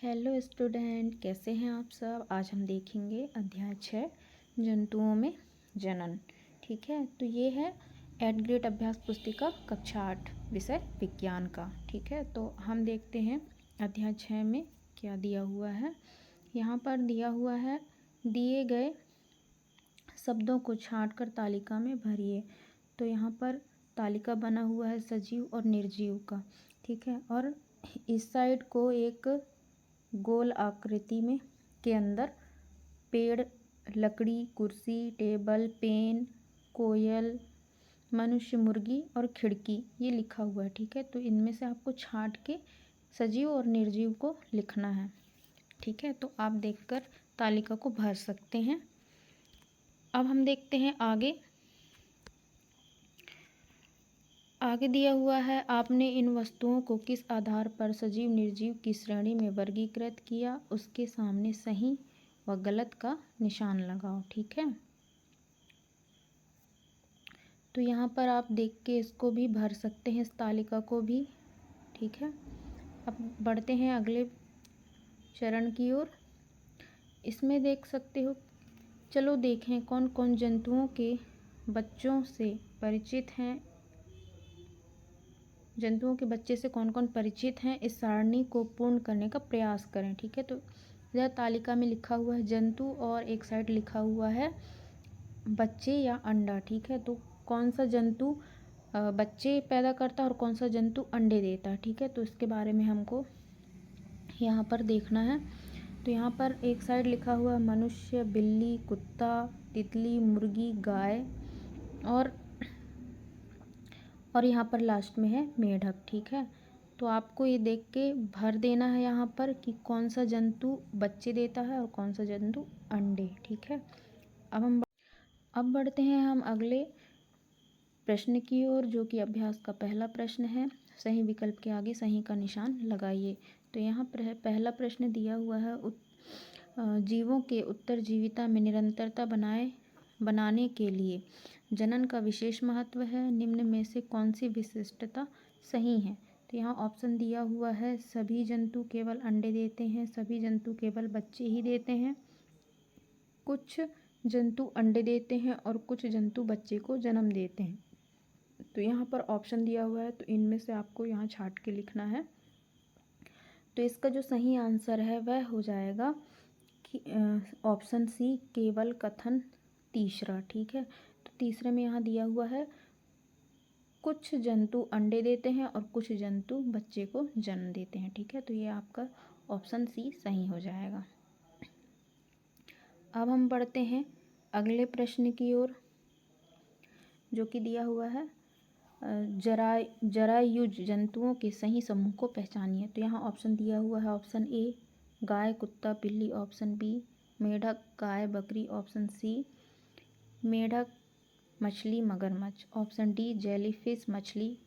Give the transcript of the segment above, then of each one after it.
Hello student, कैसे हैं आप सब। आज हम देखेंगे अध्याय 6 जंतुओं में जनन। ठीक है, तो ये है 8th ग्रेड अभ्यास पुस्तिका कक्षा 8 विषय विज्ञान का। ठीक है, तो हम देखते हैं अध्याय 6 में क्या दिया हुआ है। यहाँ पर दिया हुआ है, दिए गए शब्दों को छांटकर तालिका में भरिए। तो यहाँ पर तालिका बना हुआ है सजीव और निर्जीव का। ठीक है, और इस साइड को एक गोल आकृति में के अंदर पेड़, लकड़ी, कुर्सी, टेबल, पेन, कोयल, मनुष्य, मुर्गी और खिड़की ये लिखा हुआ है। ठीक है, तो इनमें से आपको छांट के सजीव और निर्जीव को लिखना है। ठीक है, तो आप देखकर तालिका को भर सकते हैं। अब हम देखते हैं आगे दिया हुआ है, आपने इन वस्तुओं को किस आधार पर सजीव निर्जीव की श्रेणी में वर्गीकृत किया, उसके सामने सही व गलत का निशान लगाओ। ठीक है, तो यहाँ पर आप देख के इसको भी भर सकते हैं, इस तालिका को भी। ठीक है, अब बढ़ते हैं अगले चरण की ओर। इसमें देख सकते हो, चलो देखें कौन कौन जंतुओं के बच्चों से परिचित हैं, जंतुओं के बच्चे से कौन कौन परिचित हैं, इस सारणी को पूर्ण करने का प्रयास करें। ठीक है, तो इधर तालिका में लिखा हुआ है जंतु और एक साइड लिखा हुआ है बच्चे या अंडा। ठीक है, तो कौन सा जंतु बच्चे पैदा करता है और कौन सा जंतु अंडे देता है। ठीक है, तो इसके बारे में हमको यहाँ पर देखना है। तो यहाँ पर एक साइड लिखा हुआ है मनुष्य, बिल्ली, कुत्ता, तितली, मुर्गी, गाय और यहाँ पर लास्ट में है मेढक। ठीक है, तो आपको ये देख के भर देना है यहाँ पर कि कौन सा जंतु बच्चे देता है और कौन सा जंतु अंडे। ठीक है, अब बढ़ते हैं हम अगले प्रश्न की ओर, जो कि अभ्यास का पहला प्रश्न है। सही विकल्प के आगे सही का निशान लगाइए। तो यहाँ पर पहला प्रश्न दिया हुआ है, जीवों के उत्तरजीविता में निरंतरता बनाने के लिए जनन का विशेष महत्व है। निम्न में से कौन सी विशिष्टता सही है। तो यहाँ ऑप्शन दिया हुआ है, सभी जंतु केवल अंडे देते हैं, सभी जंतु केवल बच्चे ही देते हैं, कुछ जंतु अंडे देते हैं और कुछ जंतु बच्चे को जन्म देते हैं। तो यहाँ पर ऑप्शन दिया हुआ है, तो इनमें से आपको यहाँ छांट के लिखना है। तो इसका जो सही आंसर है वह हो जाएगा कि ऑप्शन सी, केवल कथन तीसरा। ठीक है, तो तीसरे में यहाँ दिया हुआ है कुछ जंतु अंडे देते हैं और कुछ जंतु बच्चे को जन्म देते हैं। ठीक है, तो ये आपका ऑप्शन सी सही हो जाएगा। अब हम बढ़ते हैं अगले प्रश्न की ओर, जो कि दिया हुआ है जरायुज जंतुओं के सही समूह को पहचानिए। तो यहाँ ऑप्शन दिया हुआ है, ऑप्शन ए गाय, कुत्ता, बिल्ली, ऑप्शन बी मेढक, गाय, बकरी, ऑप्शन सी मेढक, मछली, मगरमच्छ, ऑप्शन डी जेलीफिश, मछली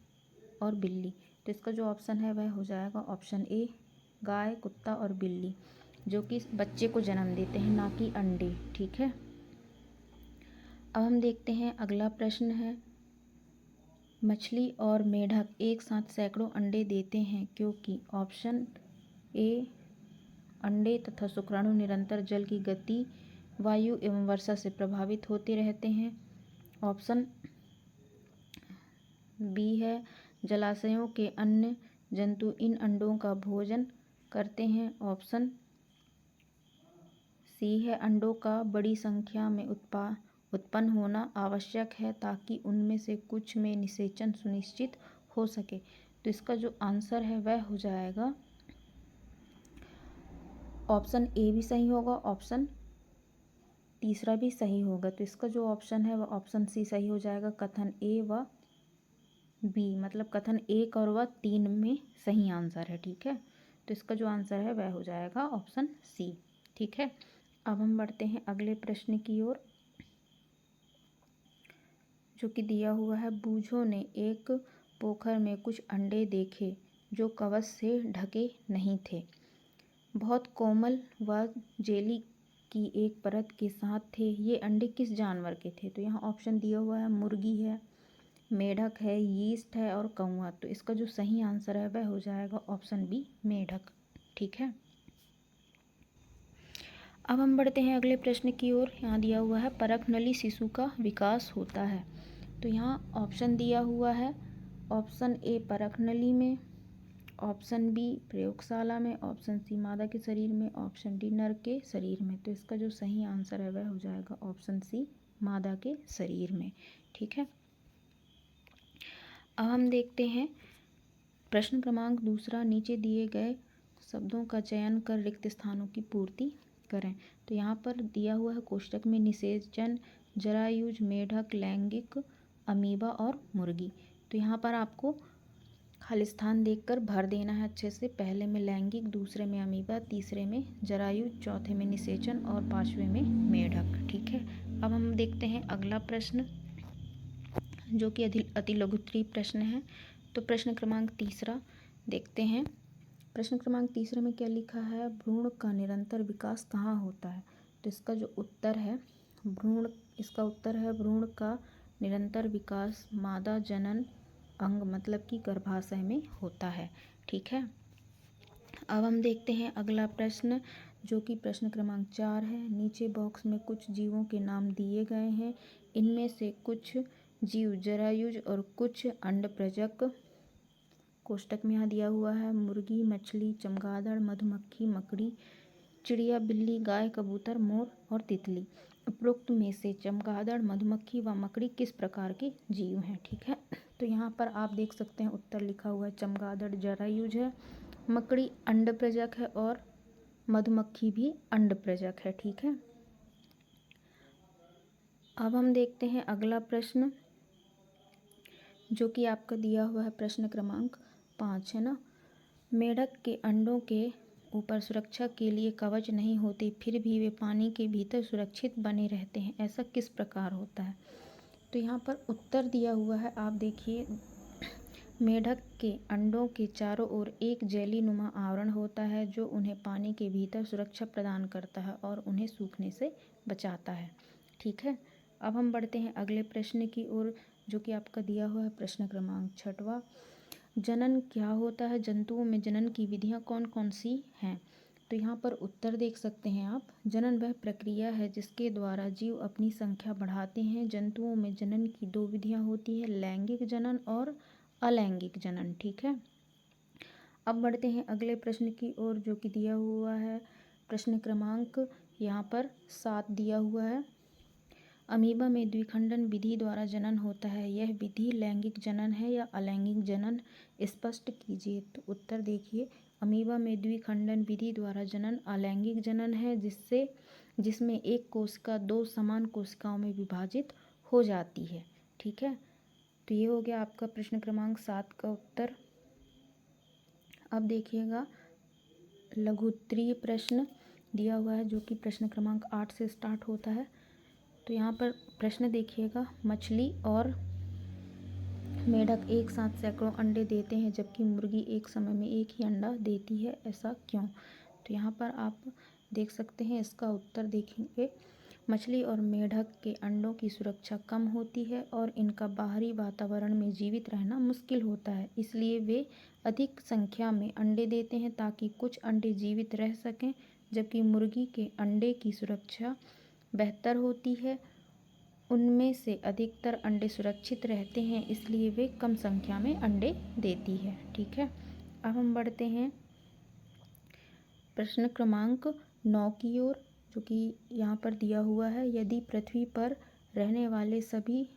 और बिल्ली। तो इसका जो ऑप्शन है वह हो जाएगा ऑप्शन ए गाय, कुत्ता और बिल्ली, जो कि बच्चे को जन्म देते हैं, ना कि अंडे। ठीक है, अब हम देखते हैं अगला प्रश्न है, मछली और मेढक एक साथ सैकड़ों अंडे देते हैं क्योंकि ऑप्शन ए अंडे तथा शुक्राणु निरंतर जल की गति, वायु एवं वर्षा से प्रभावित होते रहते हैं, ऑप्शन बी है जलाशयों के अन्य जंतु इन अंडों का भोजन करते हैं, ऑप्शन सी है अंडों का बड़ी संख्या में उत्पन्न होना आवश्यक है ताकि उनमें से कुछ में निषेचन सुनिश्चित हो सके। तो इसका जो आंसर है वह हो जाएगा ऑप्शन ए भी सही होगा, ऑप्शन तीसरा भी सही होगा। तो इसका जो ऑप्शन है वह ऑप्शन सी सही हो जाएगा, कथन ए व बी, मतलब कथन एक और व 3 में सही आंसर है। ठीक है, तो इसका जो आंसर है वह हो जाएगा ऑप्शन सी। ठीक है, अब हम बढ़ते हैं अगले प्रश्न की ओर, जो कि दिया हुआ है, बूझों ने एक पोखर में कुछ अंडे देखे जो कवच से ढके नहीं थे, बहुत कोमल व जेली की एक परत के साथ थे। ये अंडे किस जानवर के थे। तो यहाँ ऑप्शन दिया हुआ है, मुर्गी है, मेढक है, यीस्ट है और कौवा। तो इसका जो सही आंसर है वह हो जाएगा ऑप्शन बी मेढक। ठीक है, अब हम बढ़ते हैं अगले प्रश्न की ओर। यहाँ दिया हुआ है परख नली शिशु का विकास होता है। तो यहाँ ऑप्शन दिया हुआ है, ऑप्शन ए परख नली में, ऑप्शन बी प्रयोगशाला में, ऑप्शन सी मादा के शरीर में, ऑप्शन डी नर के शरीर में। तो इसका जो सही आंसर है वह हो जाएगा ऑप्शन सी मादा के शरीर में। ठीक है, अब हम देखते हैं प्रश्न क्रमांक दूसरा। नीचे दिए गए शब्दों का चयन कर रिक्त स्थानों की पूर्ति करें। तो यहाँ पर दिया हुआ है कोष्टक में निषेचन, जरायुज, मेढक, लैंगिक, अमीबा और मुर्गी। तो यहाँ पर आपको खाली स्थान देखकर भर देना है अच्छे से। पहले में लैंगिक, दूसरे में अमीबा, तीसरे में जरायुज, चौथे में निषेचन और पांचवें में मेढक। ठीक है, अब हम देखते हैं अगला प्रश्न जो कि अति लघुत्तरीय प्रश्न है। तो प्रश्न क्रमांक तीसरा देखते हैं। प्रश्न क्रमांक तीसरे में क्या लिखा है, भ्रूण का निरंतर विकास कहाँ होता है। तो इसका जो उत्तर है इसका उत्तर है भ्रूण का निरंतर विकास मादा जनन अंग मतलब कि गर्भाशय में होता है। ठीक है, अब हम देखते हैं अगला प्रश्न जो कि प्रश्न क्रमांक 4 है। नीचे बॉक्स में कुछ जीवों के नाम दिए गए हैं। इनमें से कुछ जीव जरायुज और कुछ अंडप्रजक। कोष्टक में यहाँ दिया हुआ है मुर्गी, मछली, चमगादड़, मधुमक्खी, मकड़ी, चिड़िया, बिल्ली, गाय, कबूतर, मोर और तितली। उपरोक्त में से चमगादड़, मधुमक्खी व मकड़ी किस प्रकार के जीव हैं। ठीक है, तो यहाँ पर आप देख सकते हैं उत्तर लिखा हुआ है चमगादड़ जरायुज है, मकड़ी अंडप्रजक है और मधुमक्खी भी अंडप्रजक है। ठीक है, अब हम देखते हैं अगला प्रश्न जो कि आपका दिया हुआ है प्रश्न क्रमांक 5 है ना। मेढक के अंडों के ऊपर सुरक्षा के लिए कवच नहीं होते, फिर भी वे पानी के भीतर सुरक्षित बने रहते हैं, ऐसा किस प्रकार होता है। तो यहाँ पर उत्तर दिया हुआ है, आप देखिए मेढक के अंडों के चारों ओर एक जेली नुमा आवरण होता है जो उन्हें पानी के भीतर सुरक्षा प्रदान करता है और उन्हें सूखने से बचाता है। ठीक है, अब हम बढ़ते हैं अगले प्रश्न की ओर जो कि आपका दिया हुआ है प्रश्न क्रमांक 6वां। जनन क्या होता है, जंतुओं में जनन की विधियां कौन कौन सी हैं। तो यहाँ पर उत्तर देख सकते हैं आप, जनन वह प्रक्रिया है जिसके द्वारा जीव अपनी संख्या बढ़ाते हैं। जंतुओं में जनन की 2 विधियां होती है, लैंगिक जनन और अलैंगिक जनन। ठीक है, अब बढ़ते हैं अगले प्रश्न की ओर जो कि दिया हुआ है प्रश्न क्रमांक यहाँ पर 7 दिया हुआ है। अमीबा में द्विखंडन विधि द्वारा जनन होता है, यह विधि लैंगिक जनन है या अलैंगिक जनन, स्पष्ट कीजिए। तो उत्तर देखिए, अमीबा में द्विखंडन विधि द्वारा जनन अलैंगिक जनन है जिसमें एक कोशिका 2 समान कोशिकाओं में विभाजित हो जाती है। ठीक है, तो ये हो गया आपका प्रश्न क्रमांक 7 का उत्तर। अब देखिएगा लघुत्तरीय प्रश्न दिया हुआ है जो कि प्रश्न क्रमांक 8 से स्टार्ट होता है। तो यहाँ पर प्रश्न देखिएगा, मछली और मेढक एक साथ सैकड़ों अंडे देते हैं जबकि मुर्गी एक समय में एक ही अंडा देती है, ऐसा क्यों। तो यहाँ पर आप देख सकते हैं, इसका उत्तर देखेंगे, मछली और मेढक के अंडों की सुरक्षा कम होती है और इनका बाहरी वातावरण में जीवित रहना मुश्किल होता है, इसलिए वे अधिक संख्या में अंडे देते हैं ताकि कुछ अंडे जीवित रह सकें, जबकि मुर्गी के अंडे की सुरक्षा बेहतर होती है, उनमें से अधिकतर अंडे सुरक्षित रहते हैं, इसलिए वे कम संख्या में अंडे देती है। ठीक है, अब हम बढ़ते हैं प्रश्न क्रमांक 9 की ओर जो कि यहाँ पर दिया हुआ है, यदि पृथ्वी पर रहने वाले सभी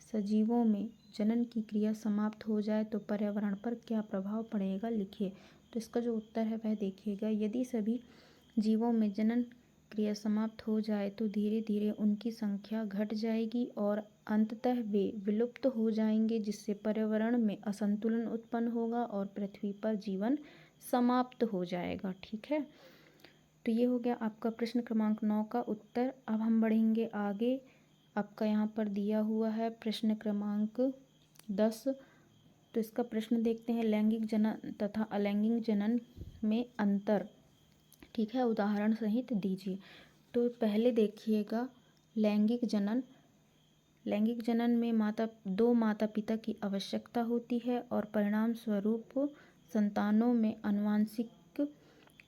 सजीवों में जनन की क्रिया समाप्त हो जाए तो पर्यावरण पर क्या प्रभाव पड़ेगा, लिखिए। तो इसका जो उत्तर है वह देखिएगा, यदि सभी जीवों में जनन क्रिया समाप्त हो जाए तो धीरे धीरे उनकी संख्या घट जाएगी और अंततः वे विलुप्त हो जाएंगे, जिससे पर्यावरण में असंतुलन उत्पन्न होगा और पृथ्वी पर जीवन समाप्त हो जाएगा। ठीक है, तो ये हो गया आपका प्रश्न क्रमांक 9 का उत्तर। अब हम बढ़ेंगे आगे, आपका यहाँ पर दिया हुआ है प्रश्न क्रमांक 10। तो इसका प्रश्न देखते हैं, लैंगिक जनन तथा अलैंगिक जनन में अंतर। ठीक है, उदाहरण सहित दीजिए। तो पहले देखिएगा लैंगिक जनन में दो माता पिता की आवश्यकता होती है और परिणाम स्वरूप संतानों में आनुवंशिक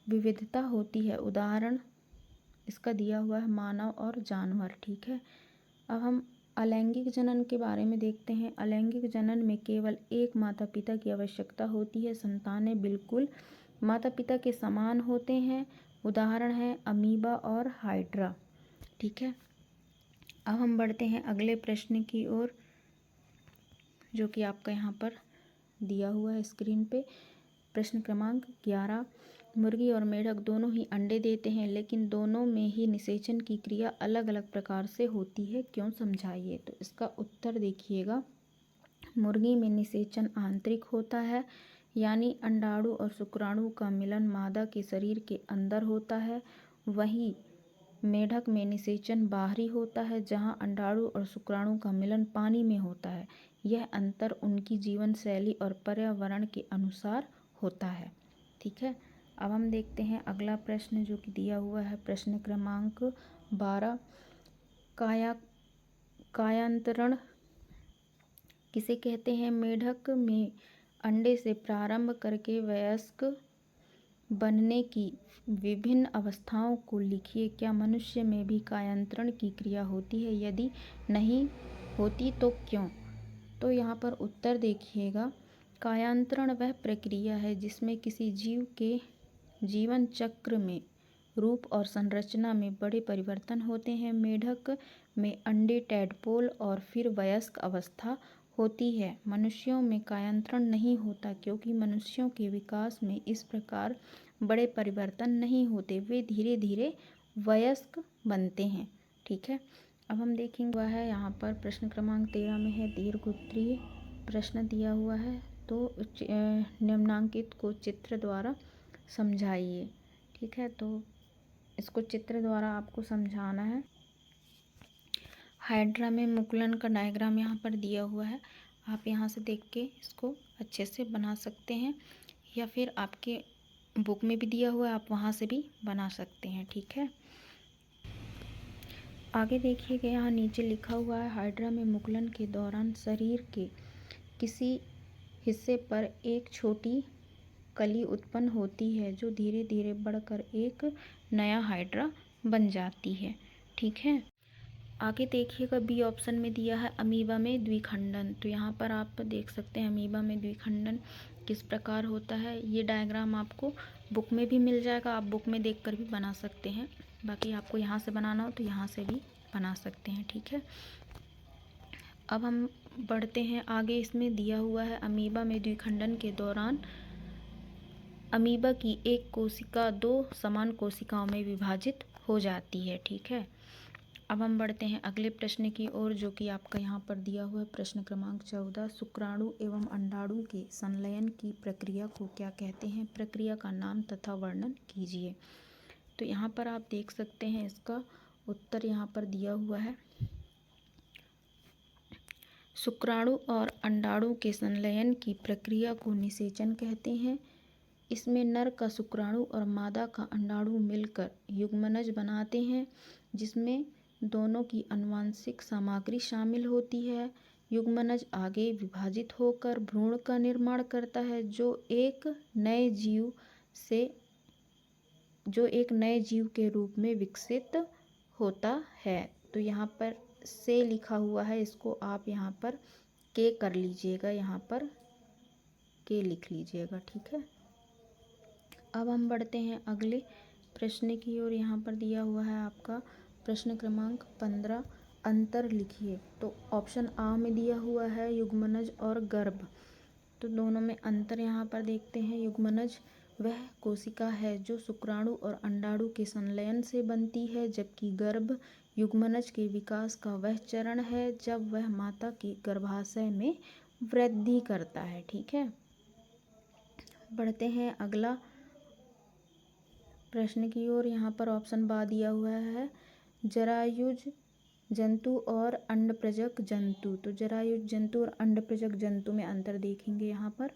विविधता होती है। उदाहरण इसका दिया हुआ है मानव और जानवर, ठीक है। अब हम अलैंगिक जनन के बारे में देखते हैं। अलैंगिक जनन में केवल एक माता पिता की आवश्यकता होती है। संतानें बिल्कुल माता पिता के समान होते हैं। उदाहरण है अमीबा और हाइड्रा, ठीक है। अब हम बढ़ते हैं अगले प्रश्न की ओर, जो कि आपका यहाँ पर दिया हुआ है स्क्रीन पे। प्रश्न क्रमांक 11। मुर्गी और मेढक दोनों ही अंडे देते हैं, लेकिन दोनों में ही निषेचन की क्रिया अलग अलग प्रकार से होती है, क्यों? समझाइए। तो इसका उत्तर देखिएगा। मुर्गी में निषेचन आंतरिक होता है, यानी अंडाणु और शुक्राणु का मिलन मादा के शरीर के अंदर होता है। वहीं मेढक में निषेचन बाहरी होता है, जहां अंडाणु और शुक्राणु का मिलन पानी में होता है। यह अंतर उनकी जीवन शैली और पर्यावरण के अनुसार होता है, ठीक है। अब हम देखते हैं अगला प्रश्न, जो कि दिया हुआ है प्रश्न क्रमांक 12। कायांतरण किसे कहते हैं? मेढक में अंडे से प्रारंभ करके वयस्क बनने की विभिन्न अवस्थाओं को लिखिए। क्या मनुष्य में भी कायांतरण की क्रिया होती है? यदि नहीं होती तो क्यों? तो यहाँ पर उत्तर देखिएगा। कायांतरण वह प्रक्रिया है जिसमें किसी जीव के जीवन चक्र में रूप और संरचना में बड़े परिवर्तन होते हैं। मेढक में अंडे, टैडपोल और फिर वयस्क अवस्था होती है। मनुष्यों में कायांतरण नहीं होता, क्योंकि मनुष्यों के विकास में इस प्रकार बड़े परिवर्तन नहीं होते। वे धीरे धीरे वयस्क बनते हैं, ठीक है। अब हम देखेंगे वह है यहाँ पर प्रश्न क्रमांक 13 में है दीर्घोत्तरीय प्रश्न दिया हुआ है। तो निम्नांकित को चित्र द्वारा समझाइए, ठीक है। तो इसको चित्र द्वारा आपको समझाना है। हाइड्रा में मुकुलन का डायग्राम यहाँ पर दिया हुआ है। आप यहाँ से देख के इसको अच्छे से बना सकते हैं, या फिर आपके बुक में भी दिया हुआ है, आप वहाँ से भी बना सकते हैं, ठीक है। आगे देखिएगा, यहाँ नीचे लिखा हुआ है हाइड्रा में मुकुलन के दौरान शरीर के किसी हिस्से पर एक छोटी कली उत्पन्न होती है, जो धीरे धीरे बढ़कर एक नया हाइड्रा बन जाती है, ठीक है। आगे देखिएगा, बी ऑप्शन में दिया है अमीबा में द्विखंडन। तो यहाँ पर आप देख सकते हैं अमीबा में द्विखंडन किस प्रकार होता है। ये डायग्राम आपको बुक में भी मिल जाएगा, आप बुक में देखकर भी बना सकते हैं। बाकी आपको यहाँ से बनाना हो तो यहाँ से भी बना सकते हैं, ठीक है। अब हम बढ़ते हैं आगे। इसमें दिया हुआ है अमीबा में द्विखंडन के दौरान अमीबा की एक कोशिका दो समान कोशिकाओं में विभाजित हो जाती है, ठीक है। अब हम बढ़ते हैं अगले प्रश्न की ओर, जो कि आपका यहाँ पर दिया हुआ है प्रश्न क्रमांक 14। शुक्राणु एवं अंडाणु के संलयन की प्रक्रिया को क्या कहते हैं? प्रक्रिया का नाम तथा वर्णन कीजिए। तो यहाँ पर आप देख सकते हैं इसका उत्तर यहाँ पर दिया हुआ है। शुक्राणु और अंडाणु के संलयन की प्रक्रिया को निषेचन कहते हैं। इसमें नर का शुक्राणु और मादा का अंडाणु मिलकर युग्मनज बनाते हैं, जिसमें दोनों की आनुवंशिक सामग्री शामिल होती है। युग्मनज आगे विभाजित होकर भ्रूण का निर्माण करता है, जो एक नए जीव के रूप में विकसित होता है। तो यहाँ पर से लिखा हुआ है, इसको आप यहाँ पर के कर लीजिएगा, यहाँ पर के लिख लीजिएगा, ठीक है। अब हम बढ़ते हैं अगले प्रश्न की ओर। यहाँ पर दिया हुआ है आपका प्रश्न क्रमांक 15। अंतर लिखिए। तो ऑप्शन आ में दिया हुआ है युग्मनज और गर्भ। तो दोनों में अंतर यहाँ पर देखते हैं। युग्मनज वह कोशिका है जो शुक्राणु और अंडाणु के संलयन से बनती है, जबकि गर्भ युग्मनज के विकास का वह चरण है जब वह माता के गर्भाशय में वृद्धि करता है, ठीक है। बढ़ते हैं अगला प्रश्न की ओर। यहाँ पर ऑप्शन बा दिया हुआ है जरायुज जंतु और अंडप्रजक जंतु। तो जरायुज जंतु और अंडप्रजक जंतु में अंतर देखेंगे यहाँ पर।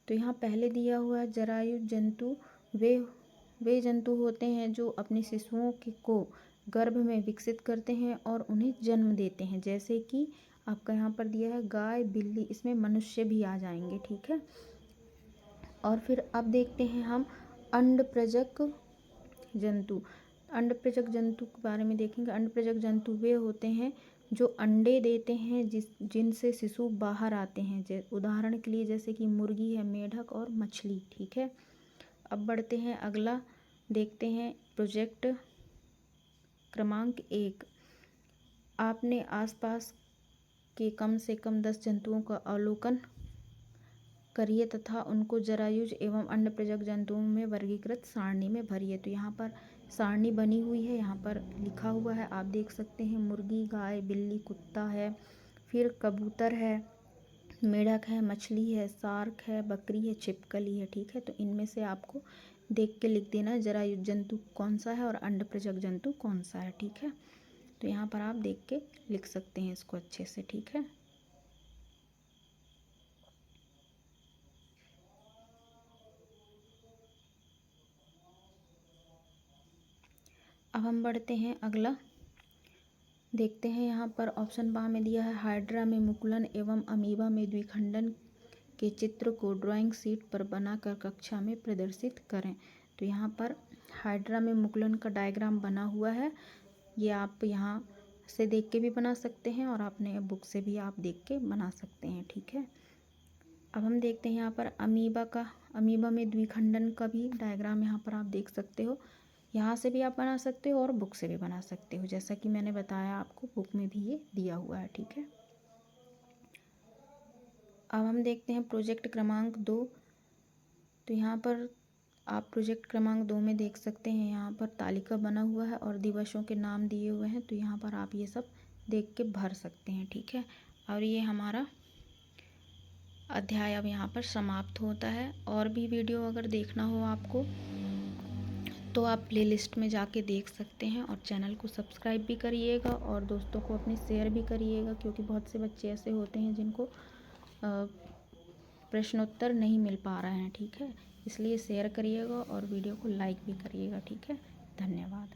तो यहाँ पहले दिया हुआ है जरायुज जंतु वे जंतु होते हैं जो अपने शिशुओं को गर्भ में विकसित करते हैं और उन्हें जन्म देते हैं, जैसे कि आपका यहाँ पर दिया है गाय, बिल्ली, इसमें मनुष्य भी आ जाएंगे, ठीक है। और फिर अब देखते हैं हम अंडप्रजक जंतु। अंडप्रेजक जंतु के बारे में देखेंगे। अंडप्रेजक जंतु वे होते हैं जो अंडे देते हैं जिनसे शिशु बाहर आते हैं। उदाहरण के लिए जैसे कि मुर्गी है, मेढक और मछली, ठीक है। अब बढ़ते हैं अगला, देखते हैं प्रोजेक्ट क्रमांक 1। आपने आसपास के कम से कम 10 जंतुओं का अवलोकन करिए तथा उनको जरायुज एवं अंडप्रेजक जंतुओं में वर्गीकृत सारणी में भरिए। तो यहाँ पर सारणी बनी हुई है, यहाँ पर लिखा हुआ है, आप देख सकते हैं। मुर्गी, गाय, बिल्ली, कुत्ता है, फिर कबूतर है, मेढक है, मछली है, शार्क है, बकरी है, छिपकली है, ठीक है। तो इनमें से आपको देख के लिख देना है जरायुज जंतु कौन सा है और अंडप्रेजक जंतु कौन सा है, ठीक है। तो यहाँ पर आप देख के लिख सकते हैं इसको अच्छे से, ठीक है। अब हम बढ़ते हैं अगला, देखते हैं यहाँ पर ऑप्शन बा में दिया है हाइड्रा में मुकुलन एवं अमीबा में द्विखंडन के चित्र को ड्राइंग शीट पर बनाकर कक्षा में प्रदर्शित करें। तो यहाँ पर हाइड्रा में मुकुलन का डायग्राम बना हुआ है, ये आप यहाँ से देख के भी बना सकते हैं और अपने बुक से भी आप देख के बना सकते हैं, ठीक है। अब हम देखते हैं यहाँ पर अमीबा में द्विखंडन का भी डायग्राम यहाँ पर आप देख सकते हो। यहाँ से भी आप बना सकते हो और बुक से भी बना सकते हो, जैसा कि मैंने बताया आपको बुक में भी ये दिया हुआ है, ठीक है। अब हम देखते हैं प्रोजेक्ट क्रमांक 2। तो यहाँ पर आप प्रोजेक्ट क्रमांक 2 में देख सकते हैं, यहाँ पर तालिका बना हुआ है और दिवसों के नाम दिए हुए हैं। तो यहाँ पर आप ये सब देख के भर सकते हैं, ठीक है। और ये हमारा अध्याय अब यहाँ पर समाप्त होता है। और भी वीडियो अगर देखना हो आपको तो आप प्लेलिस्ट में जाके देख सकते हैं और चैनल को सब्सक्राइब भी करिएगा और दोस्तों को अपने शेयर भी करिएगा, क्योंकि बहुत से बच्चे ऐसे होते हैं जिनको प्रश्नोत्तर नहीं मिल पा रहे हैं, ठीक है। इसलिए शेयर करिएगा और वीडियो को लाइक भी करिएगा, ठीक है। धन्यवाद।